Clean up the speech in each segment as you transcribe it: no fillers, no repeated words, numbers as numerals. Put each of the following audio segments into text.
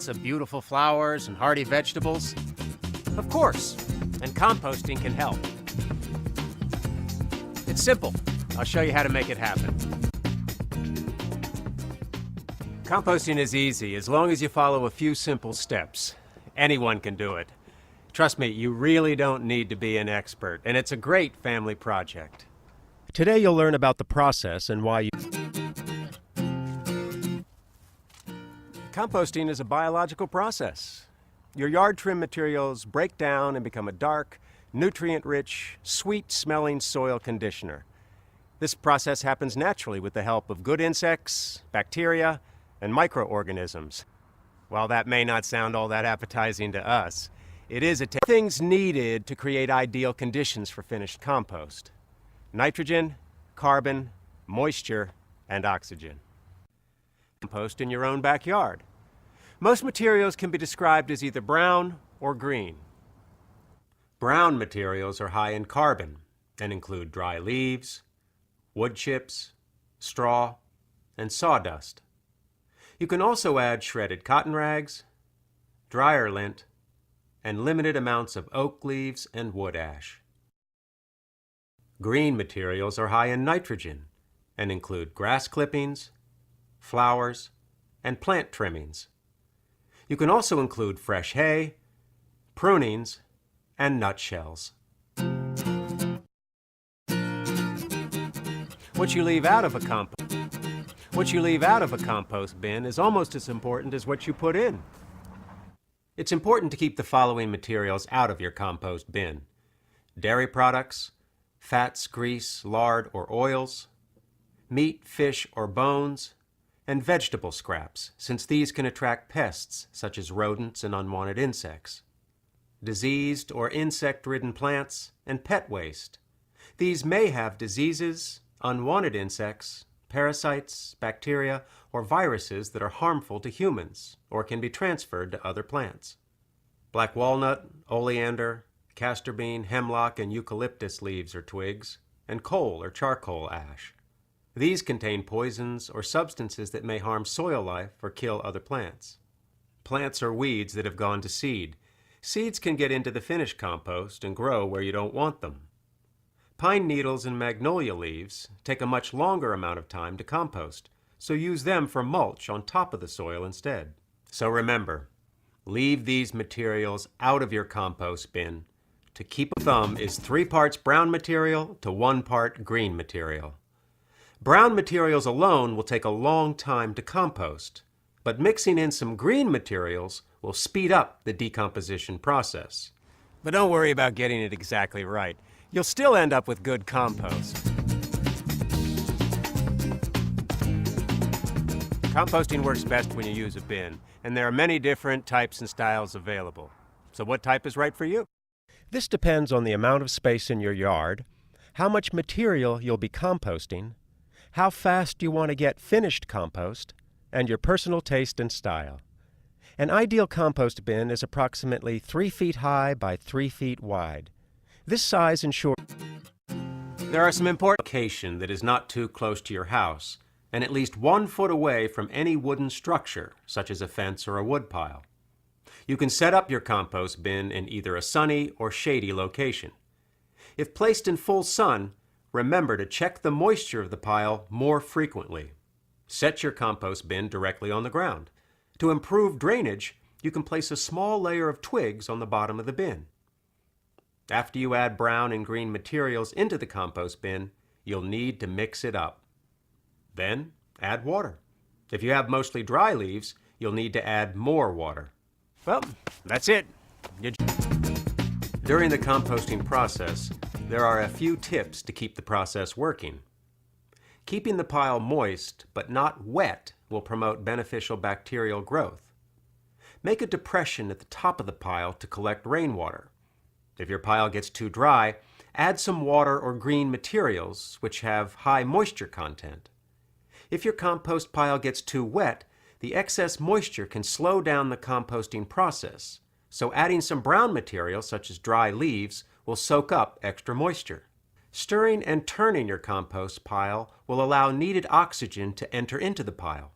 Of beautiful flowers and hardy vegetables? Of course, and composting can help. It's simple. I'll show you how to make it happen. Composting is easy as long as you follow a few simple steps. Anyone can do it. Trust me, you really don't need to be an expert, and it's a great family project. Today you'll learn about the process and why you... Composting is a biological process. Your yard trim materials break down and become a dark, nutrient-rich, sweet-smelling soil conditioner. This process happens naturally with the help of good insects, bacteria, and microorganisms. While that may not sound all that appetizing to us, it is things needed to create ideal conditions for finished compost: nitrogen, carbon, moisture, and oxygen. Compost in your own backyard. Most materials can be described as either brown or green. Brown materials are high in carbon and include dry leaves, wood chips, straw, and sawdust. You can also add shredded cotton rags, dryer lint, and limited amounts of oak leaves and wood ash. Green materials are high in nitrogen and include grass clippings, flowers, and plant trimmings. You can also include fresh hay, prunings, and nutshells. What you leave out of a compost bin is almost as important as what you put in. It's important to keep the following materials out of your compost bin: dairy products, fats, grease, lard, or oils, meat, fish, or bones, and vegetable scraps, since these can attract pests such as rodents and unwanted insects. Diseased or insect-ridden plants, and pet waste. These may have diseases, unwanted insects, parasites, bacteria, or viruses that are harmful to humans or can be transferred to other plants. Black walnut, oleander, castor bean, hemlock, and eucalyptus leaves or twigs, and coal or charcoal ash. These contain poisons or substances that may harm soil life or kill other plants. Plants or weeds that have gone to seed. Seeds can get into the finished compost and grow where you don't want them. Pine needles and magnolia leaves take a much longer amount of time to compost, so use them for mulch on top of the soil instead. So remember, leave these materials out of your compost bin. To keep a thumb is 3 parts brown material to 1 part green material. Brown materials alone will take a long time to compost, but mixing in some green materials will speed up the decomposition process. But don't worry about getting it exactly right. You'll still end up with good compost. Composting works best when you use a bin, and there are many different types and styles available. So what type is right for you? This depends on the amount of space in your yard, how much material you'll be composting, how fast you want to get finished compost, and your personal taste and style. An ideal compost bin is approximately 3 feet high by 3 feet wide. This size ensures there are some important location that is not too close to your house and at least 1 foot away from any wooden structure, such as a fence or a woodpile. You can set up your compost bin in either a sunny or shady location. If placed in full sun, remember to check the moisture of the pile more frequently. Set your compost bin directly on the ground. To improve drainage, you can place a small layer of twigs on the bottom of the bin. After you add brown and green materials into the compost bin, you'll need to mix it up. Then, add water. If you have mostly dry leaves, you'll need to add more water. Well, that's it. During the composting process, there are a few tips to keep the process working. Keeping the pile moist but not wet will promote beneficial bacterial growth. Make a depression at the top of the pile to collect rainwater. If your pile gets too dry, add some water or green materials which have high moisture content. If your compost pile gets too wet, the excess moisture can slow down the composting process, so adding some brown material such as dry leaves will soak up extra moisture. Stirring and turning your compost pile will allow needed oxygen to enter into the pile.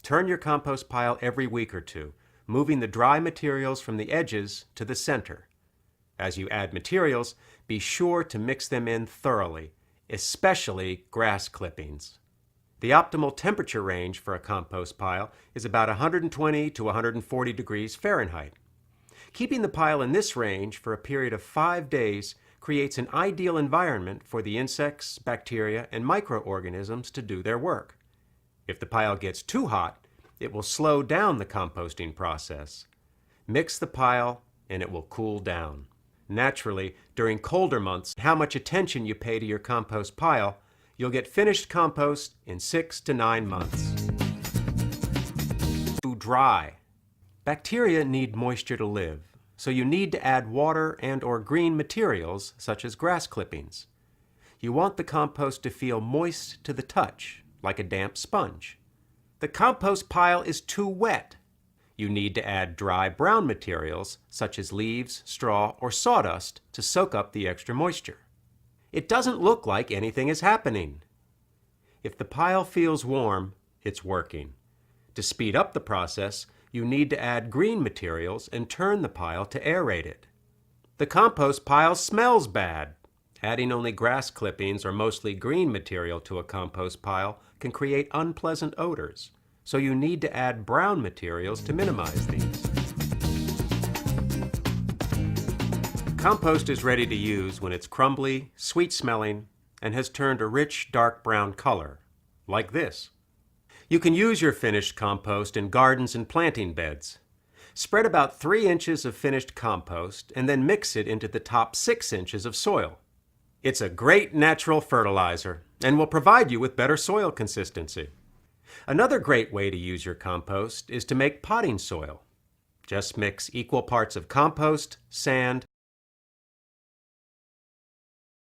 Turn your compost pile every week or two, moving the dry materials from the edges to the center. As you add materials, be sure to mix them in thoroughly, especially grass clippings. The optimal temperature range for a compost pile is about 120 to 140 degrees Fahrenheit. Keeping the pile in this range for a period of 5 days creates an ideal environment for the insects, bacteria, and microorganisms to do their work. If the pile gets too hot, it will slow down the composting process. Mix the pile and it will cool down. Naturally, during colder months, how much attention you pay to your compost pile, you'll get finished compost in 6 to 9 months. Too dry. Bacteria need moisture to live, so you need to add water and/or green materials such as grass clippings. You want the compost to feel moist to the touch, like a damp sponge. The compost pile is too wet. You need to add dry brown materials such as leaves, straw, or sawdust to soak up the extra moisture. It doesn't look like anything is happening. If the pile feels warm, it's working. To speed up the process, you need to add green materials and turn the pile to aerate it. The compost pile smells bad. Adding only grass clippings or mostly green material to a compost pile can create unpleasant odors, so you need to add brown materials to minimize these. Compost is ready to use when it's crumbly, sweet-smelling, and has turned a rich, dark brown color, like this. You can use your finished compost in gardens and planting beds. Spread about 3 inches of finished compost and then mix it into the top 6 inches of soil. It's a great natural fertilizer and will provide you with better soil consistency. Another great way to use your compost is to make potting soil. Just mix equal parts of compost, sand,